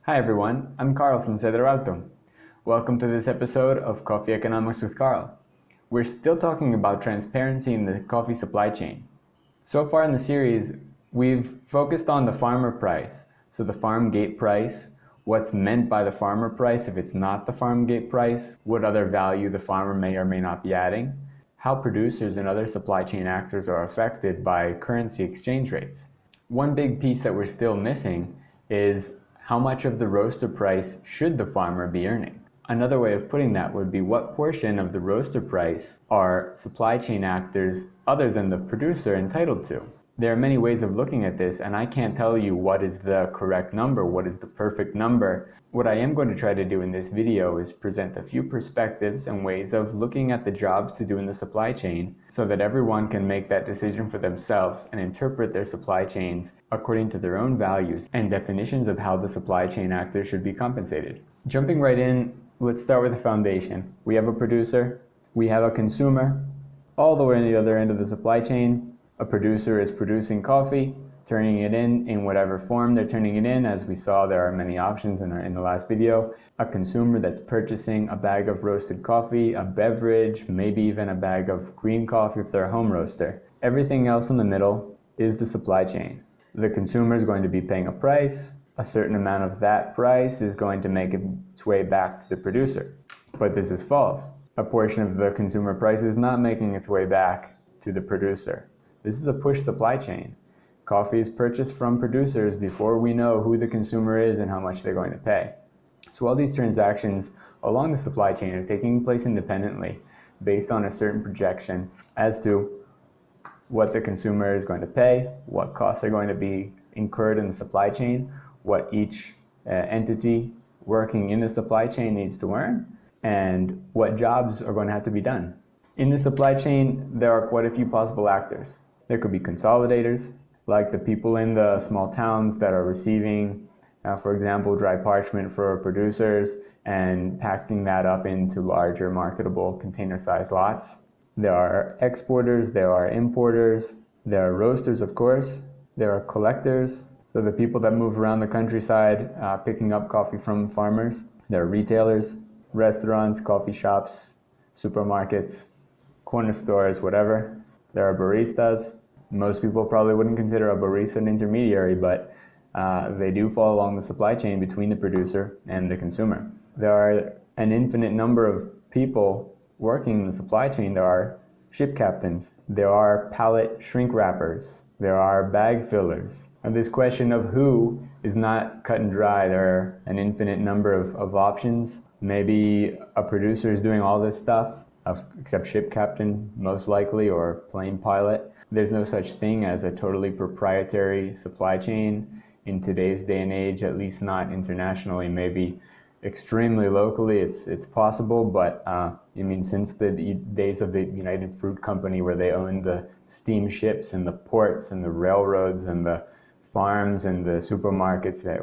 Hi everyone, I'm Karl from Cedro Alto. Welcome to this episode of Coffee Economics with Karl. We're still talking about transparency in the coffee supply chain. So far in the series, we've focused on the farmer price. So the farm gate price, what's meant by the farmer price if it's not the farm gate price, what other value the farmer may or may not be adding, how producers and other supply chain actors are affected by currency exchange rates. One big piece that we're still missing is how much of the roaster price should the farmer be earning? Another way of putting that would be what portion of the roaster price are supply chain actors other than the producer entitled to? There are many ways of looking at this, and I can't tell you what is the correct number, what is the perfect number. What I am going to try to do in this video is present a few perspectives and ways of looking at the jobs to do in the supply chain so that everyone can make that decision for themselves and interpret their supply chains according to their own values and definitions of how the supply chain actors should be compensated. Jumping right in, let's start with the foundation. We have a producer, we have a consumer, all the way on the other end of the supply chain. A producer is producing coffee, turning it in whatever form they're turning it in. As we saw, there are many options in the last video. A consumer that's purchasing a bag of roasted coffee, a beverage, maybe even a bag of green coffee if they're a home roaster. Everything else in the middle is the supply chain. The consumer is going to be paying a price. A certain amount of that price is going to make its way back to the producer. But this is false. A portion of the consumer price is not making its way back to the producer. This is a push supply chain. Coffee is purchased from producers before we know who the consumer is and how much they're going to pay. So all these transactions along the supply chain are taking place independently based on a certain projection as to what the consumer is going to pay, what costs are going to be incurred in the supply chain, what each entity working in the supply chain needs to earn, and what jobs are going to have to be done. In the supply chain, there are quite a few possible actors. There could be consolidators, like the people in the small towns that are receiving, for example, dry parchment for producers and packing that up into larger marketable container-sized lots. There are exporters, there are importers, there are roasters, of course, there are collectors, so the people that move around the countryside picking up coffee from farmers. There are retailers, restaurants, coffee shops, supermarkets, corner stores, whatever. There are baristas. Most people probably wouldn't consider a barista an intermediary, but they do fall along the supply chain between the producer and the consumer. There are an infinite number of people working in the supply chain. There are ship captains. There are pallet shrink wrappers. There are bag fillers. And this question of who is not cut and dry. There are an infinite number of options. Maybe a producer is doing all this stuff, except ship captain, most likely, or plane pilot. There's no such thing as a totally proprietary supply chain in today's day and age, at least not internationally. Maybe extremely locally it's possible, but since the days of the United Fruit Company, where they owned the steamships and the ports and the railroads and the farms and the supermarkets, that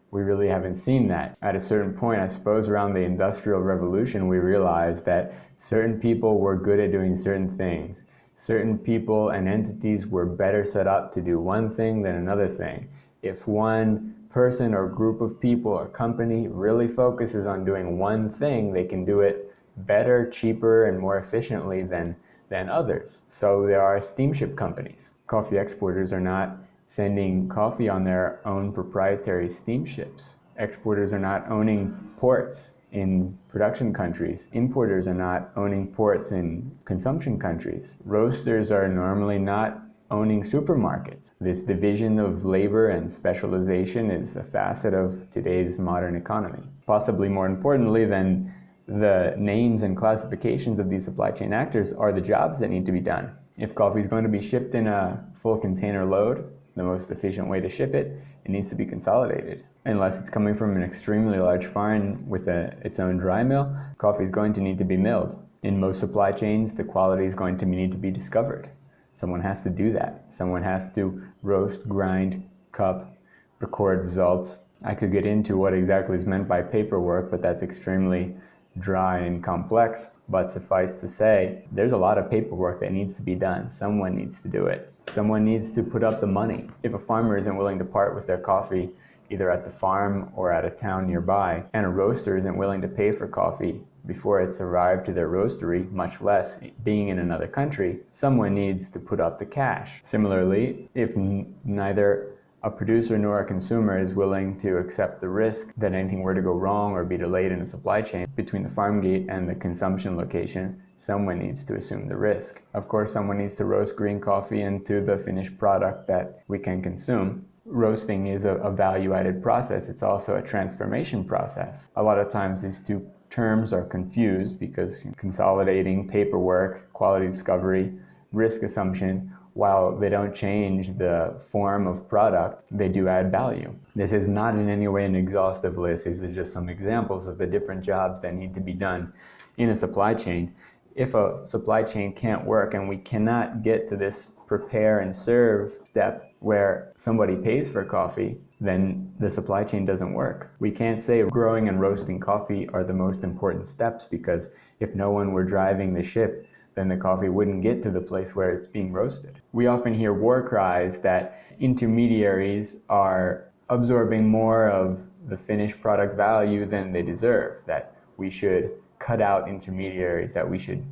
we really haven't seen that. At a certain point, I suppose around the Industrial Revolution, we realized that certain people were good at doing certain things. Certain people and entities were better set up to do one thing than another thing. If one person or group of people or company really focuses on doing one thing, they can do it better, cheaper, and more efficiently than others. So there are steamship companies. Coffee exporters are not sending coffee on their own proprietary steamships. Exporters are not owning ports in production countries. Importers are not owning ports in consumption countries. Roasters are normally not owning supermarkets. This division of labor and specialization is a facet of today's modern economy. Possibly more importantly than the names and classifications of these supply chain actors are the jobs that need to be done. If coffee is going to be shipped in a full container load, the most efficient way to ship it, it needs to be consolidated. Unless it's coming from an extremely large farm with its own dry mill, coffee is going to need to be milled. In most supply chains, the quality is going to need to be discovered. Someone has to do that. Someone has to roast, grind, cup, record results. I could get into what exactly is meant by paperwork, but that's extremely dry and complex. But suffice to say, there's a lot of paperwork that needs to be done. Someone needs to do it. Someone needs to put up the money. If a farmer isn't willing to part with their coffee, either at the farm or at a town nearby, and a roaster isn't willing to pay for coffee before it's arrived to their roastery, much less being in another country, someone needs to put up the cash. Similarly, if neither a producer nor a consumer is willing to accept the risk that anything were to go wrong or be delayed in the supply chain between the farm gate and the consumption location, someone needs to assume the risk. Of course, someone needs to roast green coffee into the finished product that we can consume. Roasting is a value-added process. It's also a transformation process. A lot of times these two terms are confused because consolidating paperwork, quality discovery, risk assumption, while they don't change the form of product, they do add value. This is not in any way an exhaustive list. These are just some examples of the different jobs that need to be done in a supply chain. If a supply chain can't work and we cannot get to this prepare and serve step where somebody pays for coffee, then the supply chain doesn't work. We can't say growing and roasting coffee are the most important steps, because if no one were driving the ship, then the coffee wouldn't get to the place where it's being roasted. We often hear war cries that intermediaries are absorbing more of the finished product value than they deserve, that we should cut out intermediaries, that we should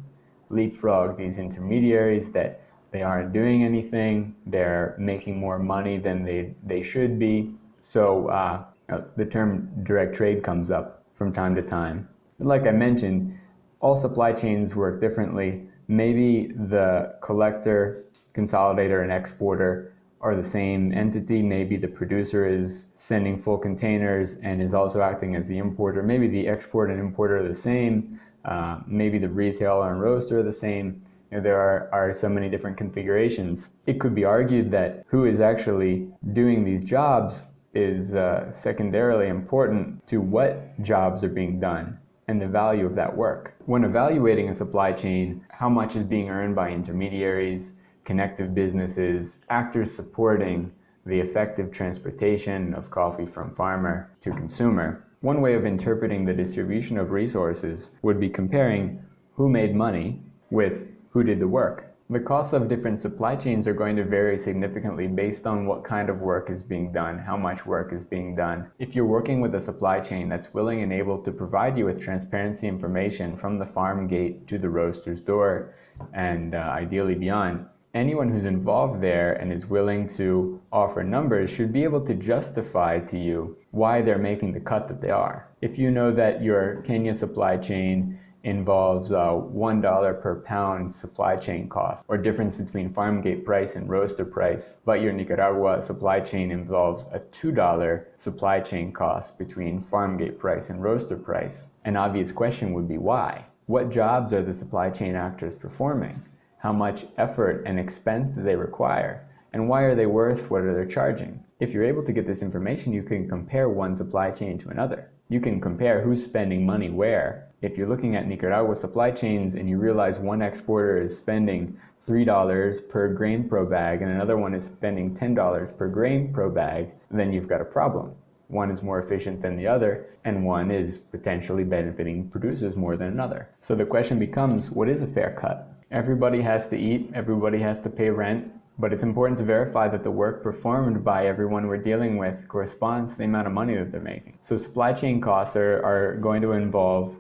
leapfrog these intermediaries, that they aren't doing anything, they're making more money than they should be. So the term direct trade comes up from time to time. Like I mentioned, all supply chains work differently. Maybe the collector, consolidator, and exporter are the same entity. Maybe the producer is sending full containers and is also acting as the importer. Maybe the export and importer are the same. Maybe the retailer and roaster are the same. There are so many different configurations. It could be argued that who is actually doing these jobs is secondarily important to what jobs are being done and the value of that work. When evaluating a supply chain, how much is being earned by intermediaries, connective businesses, actors supporting the effective transportation of coffee from farmer to consumer, one way of interpreting the distribution of resources would be comparing who made money with who did the work. The costs of different supply chains are going to vary significantly based on what kind of work is being done, how much work is being done. If you're working with a supply chain that's willing and able to provide you with transparency information from the farm gate to the roaster's door and ideally beyond, anyone who's involved there and is willing to offer numbers should be able to justify to you why they're making the cut that they are. If you know that your Kenya supply chain involves $1 per pound supply chain cost, or difference between farm gate price and roaster price, but your Nicaragua supply chain involves a $2 supply chain cost between farm gate price and roaster price, an obvious question would be why? What jobs are the supply chain actors performing? How much effort and expense do they require? And why are they worth what they're charging? If you're able to get this information, you can compare one supply chain to another. You can compare who's spending money where. If you're looking at Nicaragua supply chains and you realize one exporter is spending $3 per grain pro bag and another one is spending $10 per grain pro bag, then you've got a problem. One is more efficient than the other, and one is potentially benefiting producers more than another. So the question becomes, what is a fair cut? Everybody has to eat, everybody has to pay rent, but it's important to verify that the work performed by everyone we're dealing with corresponds to the amount of money that they're making. So supply chain costs are going to involve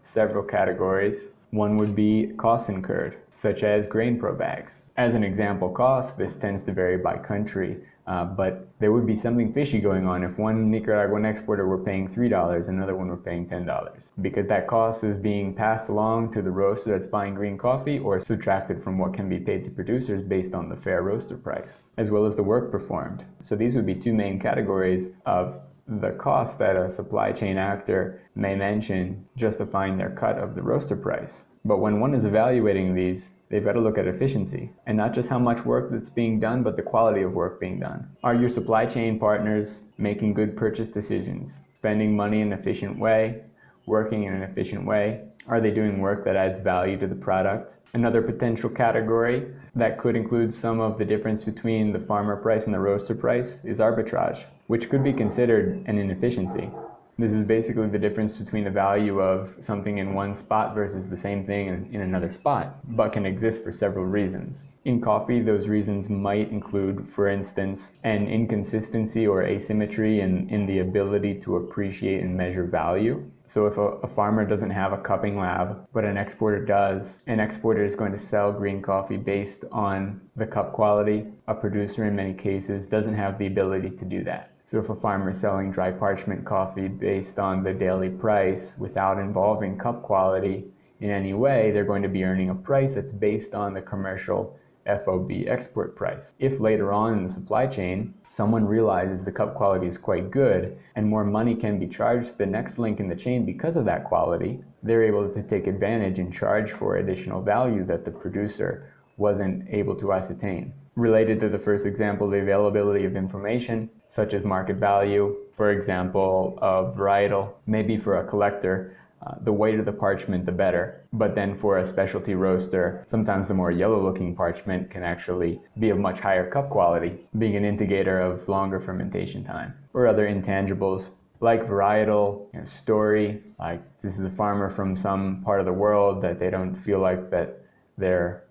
several categories. One would be costs incurred, such as grain pro bags. As an example cost, this tends to vary by country, but there would be something fishy going on if one Nicaraguan exporter were paying $3 and another one were paying $10, because that cost is being passed along to the roaster that's buying green coffee or subtracted from what can be paid to producers based on the fair roaster price, as well as the work performed. So these would be two main categories of the cost that a supply chain actor may mention justifying their cut of the roaster price. But when one is evaluating these, they've got to look at efficiency, and not just how much work that's being done, but the quality of work being done. Are your supply chain partners making good purchase decisions, spending money in an efficient way, working in an efficient way? Are they doing work that adds value to the product? Another potential category that could include some of the difference between the farmer price and the roaster price is arbitrage, which could be considered an inefficiency. This is basically the difference between the value of something in one spot versus the same thing in another spot, but can exist for several reasons. In coffee, those reasons might include, for instance, an inconsistency or asymmetry in the ability to appreciate and measure value. So if a farmer doesn't have a cupping lab, but an exporter does, an exporter is going to sell green coffee based on the cup quality. A producer, in many cases, doesn't have the ability to do that. So if a farmer is selling dry parchment coffee based on the daily price without involving cup quality in any way, they're going to be earning a price that's based on the commercial FOB export price. If later on in the supply chain, someone realizes the cup quality is quite good and more money can be charged to the next link in the chain because of that quality, they're able to take advantage and charge for additional value that the producer wasn't able to ascertain. Related to the first example, the availability of information, such as market value, for example, of varietal, maybe for a collector, the whiter the parchment, the better. But then for a specialty roaster, sometimes the more yellow-looking parchment can actually be of much higher cup quality, being an indicator of longer fermentation time. Or other intangibles like varietal, story, like this is a farmer from some part of the world that they don't feel like that they're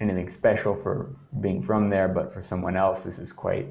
anything special for being from there, but for someone else this is quite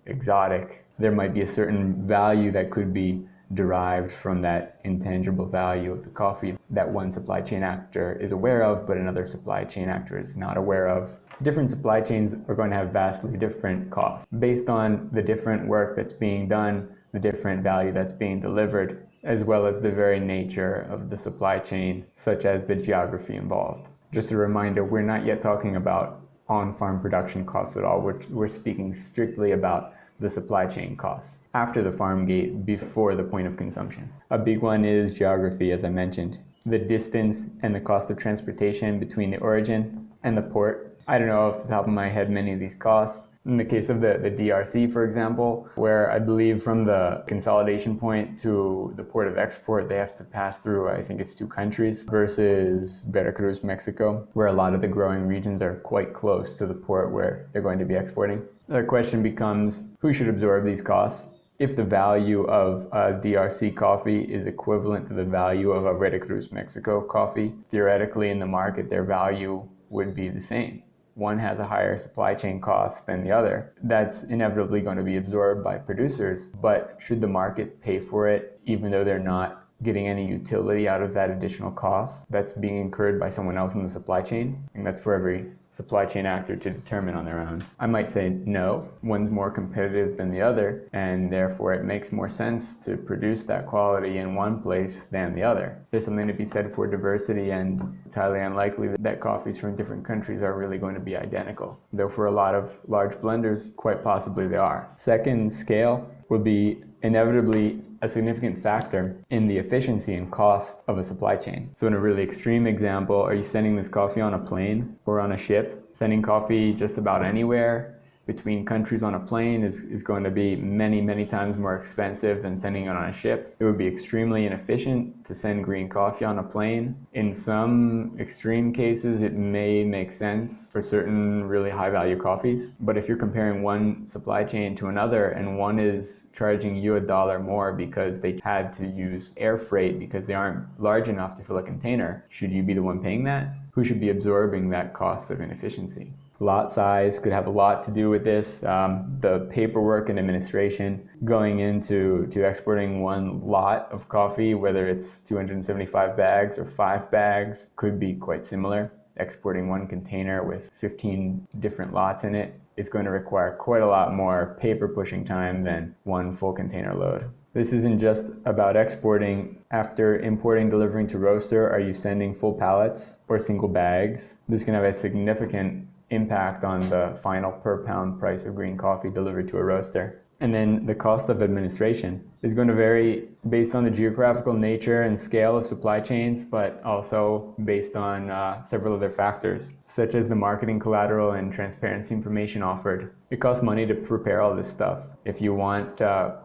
exotic. There might be a certain value that could be derived from that intangible value of the coffee that one supply chain actor is aware of, but another supply chain actor is not aware of. Different supply chains are going to have vastly different costs based on the different work that's being done, the different value that's being delivered, as well as the very nature of the supply chain, such as the geography involved. Just a reminder, we're not yet talking about on-farm production costs at all. We're speaking strictly about the supply chain costs after the farm gate, before the point of consumption. A big one is geography, as I mentioned. The distance and the cost of transportation between the origin and the port. I don't know off the top of my head many of these costs. In the case of the DRC, for example, where I believe from the consolidation point to the port of export, they have to pass through, I think it's 2 countries, versus Veracruz, Mexico, where a lot of the growing regions are quite close to the port where they're going to be exporting. The question becomes, who should absorb these costs? If the value of a DRC coffee is equivalent to the value of a Veracruz, Mexico coffee, theoretically in the market, their value would be the same. One has a higher supply chain cost than the other. That's inevitably going to be absorbed by producers, but should the market pay for it even though they're not getting any utility out of that additional cost that's being incurred by someone else in the supply chain? And that's for every supply chain actor to determine on their own. I might say no, one's more competitive than the other, and therefore it makes more sense to produce that quality in one place than the other. There's something to be said for diversity, and it's highly unlikely that coffees from different countries are really going to be identical, though for a lot of large blenders, quite possibly they are. Second, scale will be inevitably a significant factor in the efficiency and cost of a supply chain. So in a really extreme example, are you sending this coffee on a plane or on a ship? Sending coffee just about anywhere between countries on a plane is going to be many, many times more expensive than sending it on a ship. It would be extremely inefficient to send green coffee on a plane. In some extreme cases, it may make sense for certain really high value coffees. But if you're comparing one supply chain to another and one is charging you $1 more because they had to use air freight because they aren't large enough to fill a container, should you be the one paying that? Who should be absorbing that cost of inefficiency? Lot size could have a lot to do with this. The paperwork and administration going into exporting one lot of coffee, whether it's 275 bags or 5 bags, could be quite similar. Exporting one container with 15 different lots in it is going to require quite a lot more paper pushing time than one full container load. This isn't just about exporting. After importing, delivering to roaster, are you sending full pallets or single bags? This can have a significant impact on the final per pound price of green coffee delivered to a roaster. And then the cost of administration is going to vary based on the geographical nature and scale of supply chains, but also based on several other factors, such as the marketing collateral and transparency information offered. It costs money to prepare all this stuff. If you want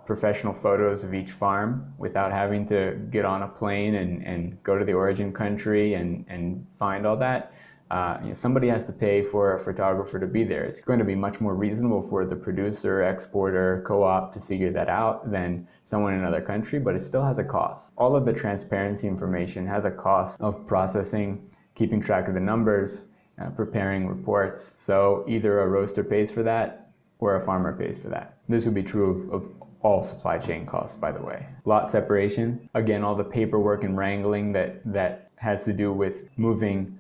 professional photos of each farm without having to get on a plane and go to the origin country and find all that, somebody has to pay for a photographer to be there. It's going to be much more reasonable for the producer, exporter, co-op to figure that out than someone in another country, but it still has a cost. All of the transparency information has a cost of processing, keeping track of the numbers, preparing reports. So either a roaster pays for that or a farmer pays for that. This would be true of all supply chain costs, by the way. Lot separation, again, all the paperwork and wrangling that has to do with moving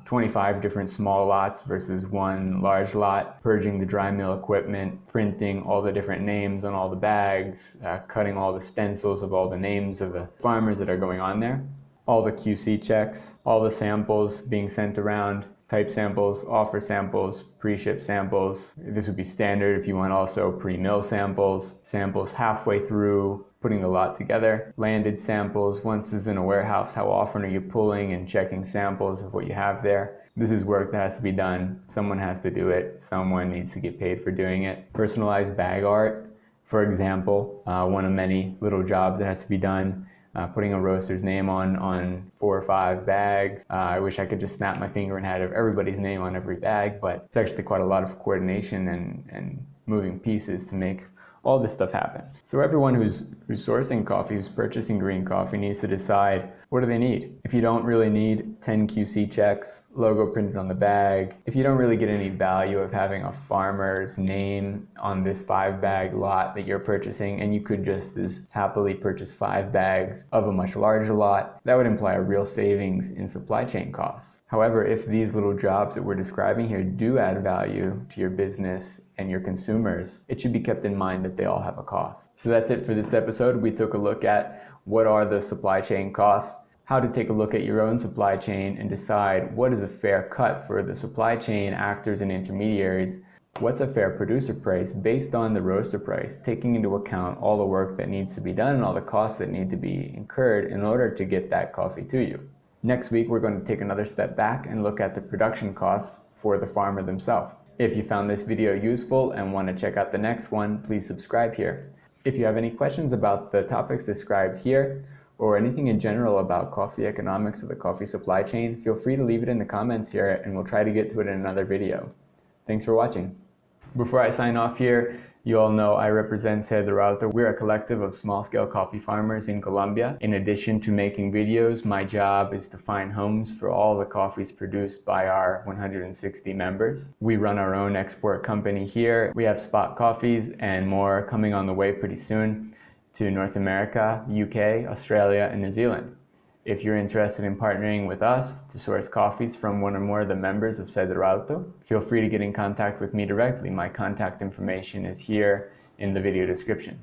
25 different small lots versus one large lot, purging the dry mill equipment, printing all the different names on all the bags, cutting all the stencils of all the names of the farmers that are going on there, all the QC checks, all the samples being sent around, type samples, offer samples, pre-ship samples. This would be standard if you want also pre-mill samples, samples halfway through, putting the lot together, landed samples. Once it's in a warehouse, how often are you pulling and checking samples of what you have there? This is work that has to be done. Someone has to do it. Someone needs to get paid for doing it. Personalized bag art, for example, one of many little jobs that has to be done. Putting a roaster's name on 4 or 5 bags. I wish I could just snap my finger and had everybody's name on every bag, but it's actually quite a lot of coordination and moving pieces to make all this stuff happen. So everyone who's sourcing coffee, who's purchasing green coffee, needs to decide, what do they need? If you don't really need 10 QC checks, logo printed on the bag, if you don't really get any value of having a farmer's name on this 5-bag lot that you're purchasing, and you could just as happily purchase 5 bags of a much larger lot, that would imply a real savings in supply chain costs. However, if these little jobs that we're describing here do add value to your business and your consumers, it should be kept in mind that they all have a cost. So that's it for this episode. We took a look at what are the supply chain costs, how to take a look at your own supply chain and decide what is a fair cut for the supply chain actors and intermediaries, what's a fair producer price based on the roaster price, taking into account all the work that needs to be done and all the costs that need to be incurred in order to get that coffee to you. Next week, we're going to take another step back and look at the production costs for the farmer themselves. If you found this video useful and want to check out the next one, please subscribe here. If you have any questions about the topics described here, or anything in general about coffee economics or the coffee supply chain, feel free to leave it in the comments here and we'll try to get to it in another video. Thanks for watching. Before I sign off here, you all know I represent Cedro Alto. We're a collective of small-scale coffee farmers in Colombia. In addition to making videos, my job is to find homes for all the coffees produced by our 160 members. We run our own export company here. We have spot coffees and more coming on the way pretty soon to North America, UK, Australia, and New Zealand. If you're interested in partnering with us to source coffees from one or more of the members of Cedro Alto, feel free to get in contact with me directly. My contact information is here in the video description.